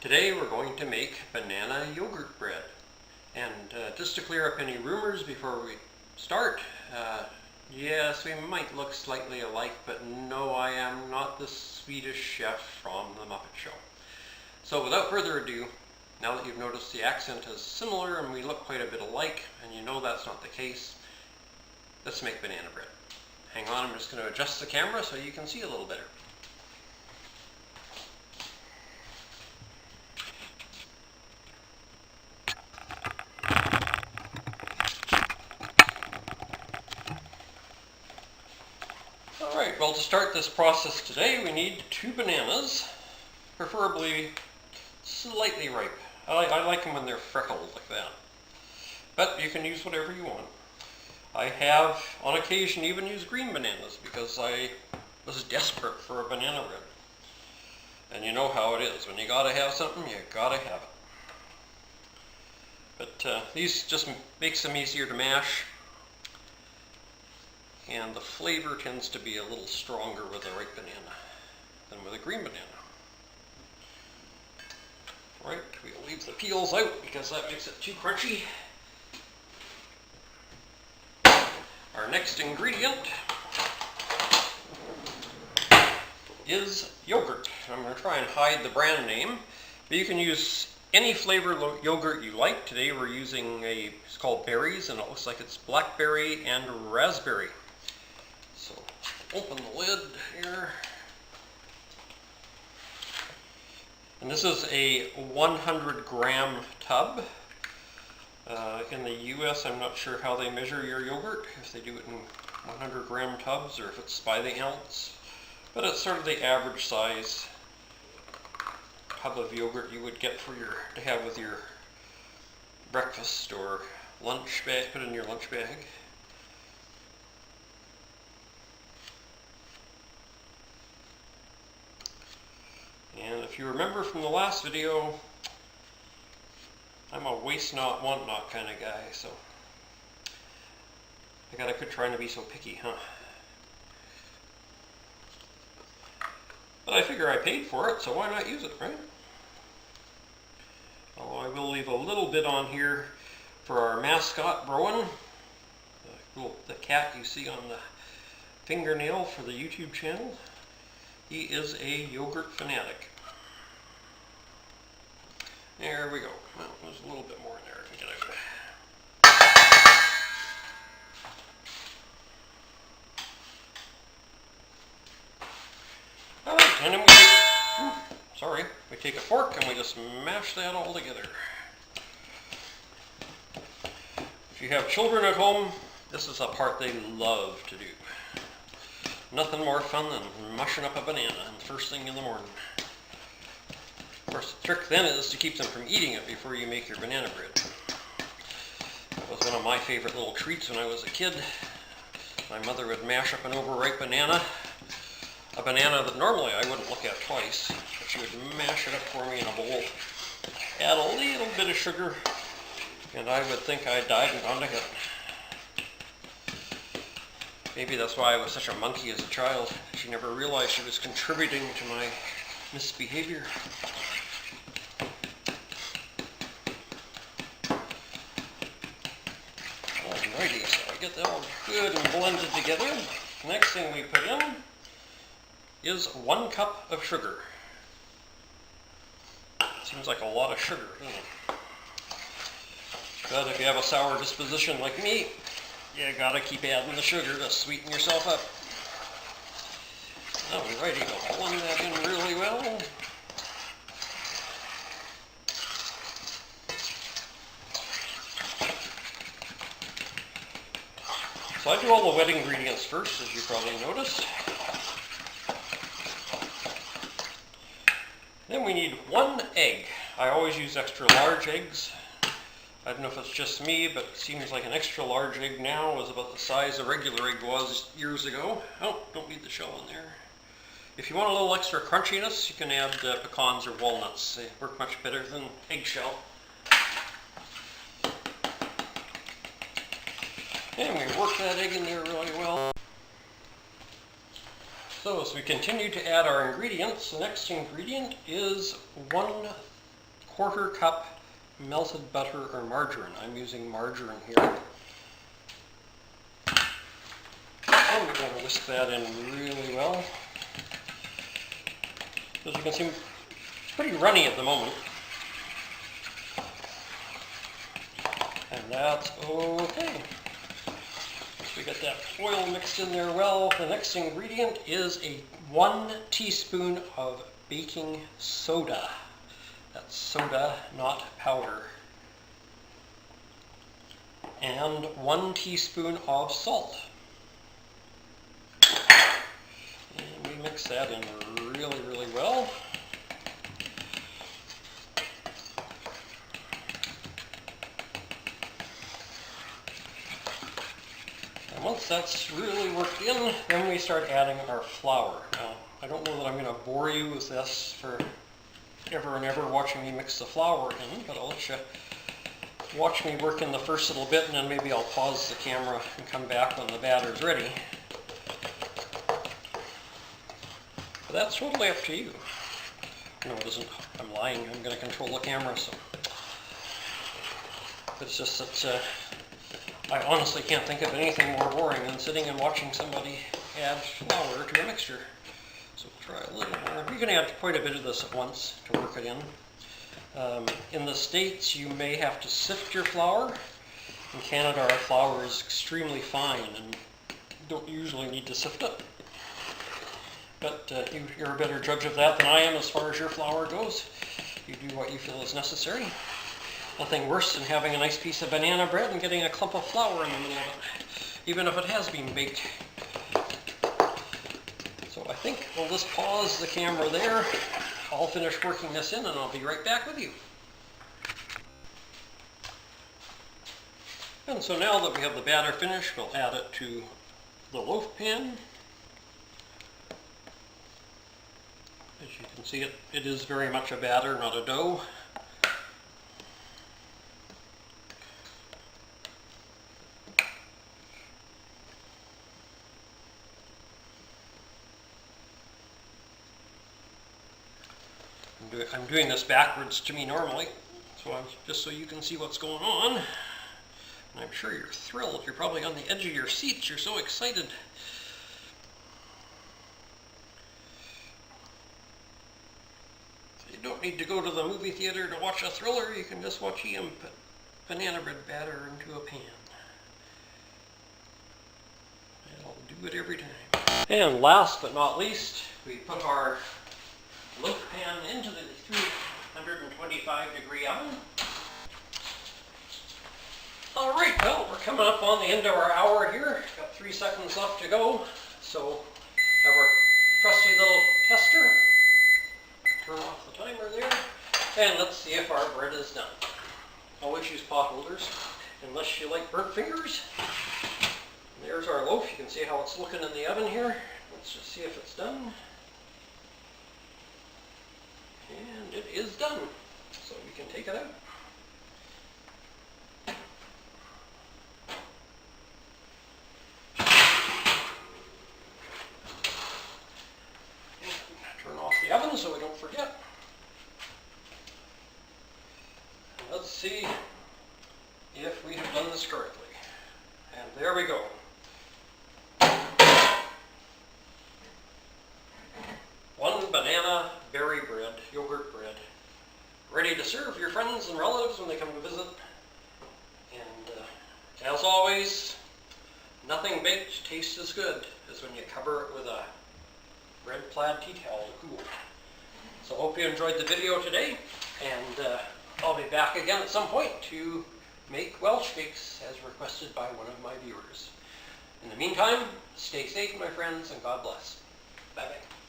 Today we're going to make banana yogurt bread. And just to clear up any rumors before we start, yes, we might look slightly alike, but no, I am not the Swedish chef from the Muppet Show. So without further ado, now that you've noticed the accent is similar and we look quite a bit alike, and you know that's not the case, let's make banana bread. Hang on, I'm just going to adjust the camera so you can see a little better. Alright, well, to start this process today we need 2 bananas, preferably slightly ripe. I like them when they're freckled like that. But you can use whatever you want. I have on occasion even used green bananas because I was desperate for a banana bread. And you know how it is, when you gotta have something, you gotta have it. But these just makes them easier to mash. And the flavor tends to be a little stronger with a ripe banana than with a green banana. Right, we'll leave the peels out because that makes it too crunchy. Our next ingredient is yogurt. I'm going to try and hide the brand name, but you can use any flavor yogurt you like. Today we're using it's called Berries, and it looks like it's blackberry and raspberry. So open the lid here. And this is a 100 gram tub. In the US, I'm not sure how they measure your yogurt, if they do it in 100 gram tubs or if it's by the ounce. But it's sort of the average size tub of yogurt you would get to have with your breakfast or lunch bag, put in your lunch bag. And if you remember from the last video, I'm a waste not, want not kind of guy, so I gotta quit trying to be so picky, huh? But I figure I paid for it, so why not use it, right? Although I will leave a little bit on here for our mascot, Broen, the cat you see on the fingernail for the YouTube channel. He is a yogurt fanatic. There we go. Well, there's a little bit more in there I can get out. Alright, and then we take a fork and we just mash that all together. If you have children at home, this is a part they love to do. Nothing more fun than mushing up a banana the first thing in the morning. Of course, the trick then is to keep them from eating it before you make your banana bread. That was one of my favorite little treats when I was a kid. My mother would mash up an overripe banana, a banana that normally I wouldn't look at twice, but she would mash it up for me in a bowl, add a little bit of sugar, and I would think I died and gone to heaven. Maybe that's why I was such a monkey as a child. She never realized she was contributing to my misbehavior. Alrighty, so I get that all good and blended together. Next thing we put in is 1 cup of sugar. Seems like a lot of sugar, doesn't it? But if you have a sour disposition like me, you gotta keep adding the sugar to sweeten yourself up. Alrighty, we'll blend that in really well. So I do all the wet ingredients first, as you probably noticed. Then we need 1 egg. I always use extra large eggs. I don't know if it's just me, but it seems like an extra large egg now is about the size a regular egg was years ago. Oh, don't leave the shell in there. If you want a little extra crunchiness, you can add pecans or walnuts. They work much better than eggshell. And we work that egg in there really well. So as we continue to add our ingredients, the next ingredient is 1 1/4 cup melted butter or margarine. I'm using margarine here. And we're going to whisk that in really well. As you can see, it's pretty runny at the moment. And that's okay. Once we get that oil mixed in there well, the next ingredient is a 1 teaspoon of baking soda. That's soda, not powder. And 1 teaspoon of salt. And we mix that in really, really well. And once that's really worked in, then we start adding our flour. Now, I don't know that I'm going to bore you with this for ever and ever watching me mix the flour in, but I'll let you watch me work in the first little bit, and then maybe I'll pause the camera and come back when the batter's ready. But that's totally up to you. No, it isn't. I'm lying. I'm going to control the camera, so. It's just that I honestly can't think of anything more boring than sitting and watching somebody add flour to a mixture. So we'll try a little more. You can add quite a bit of this at once to work it in. In the States, you may have to sift your flour. In Canada, our flour is extremely fine and don't usually need to sift it. But you're a better judge of that than I am as far as your flour goes. You do what you feel is necessary. Nothing worse than having a nice piece of banana bread and getting a clump of flour in the middle of it, even if it has been baked. So I think we'll just pause the camera there. I'll finish working this in and I'll be right back with you. And so now that we have the batter finished, we'll add it to the loaf pan. As you can see, it is very much a batter, not a dough. I'm doing this backwards to me normally, so just so you can see what's going on. And I'm sure you're thrilled. You're probably on the edge of your seats. You're so excited. You don't need to go to the movie theater to watch a thriller. You can just watch Ian put banana bread batter into a pan. It'll do it every time. And last but not least, we put our loaf pan into the 325-degree oven. All right, well, we're coming up on the end of our hour here. Got 3 seconds left to go. So have our trusty little tester. Turn off the timer there. And let's see if our bread is done. Always use pot holders, unless you like burnt fingers. And there's our loaf. You can see how it's looking in the oven here. Let's just see if it's done. And it is done. So we can take it out. Turn off the oven so we don't forget. And let's see if we have done this correctly. And there we go. One banana berry bread, yogurt bread. Ready to serve your friends and relatives when they come to visit. And as always, nothing baked tastes as good as when you cover it with a red plaid tea towel to cool. So hope you enjoyed the video today, and I'll be back again at some point to make Welsh cakes as requested by one of my viewers. In the meantime, stay safe, my friends, and God bless. Bye-bye.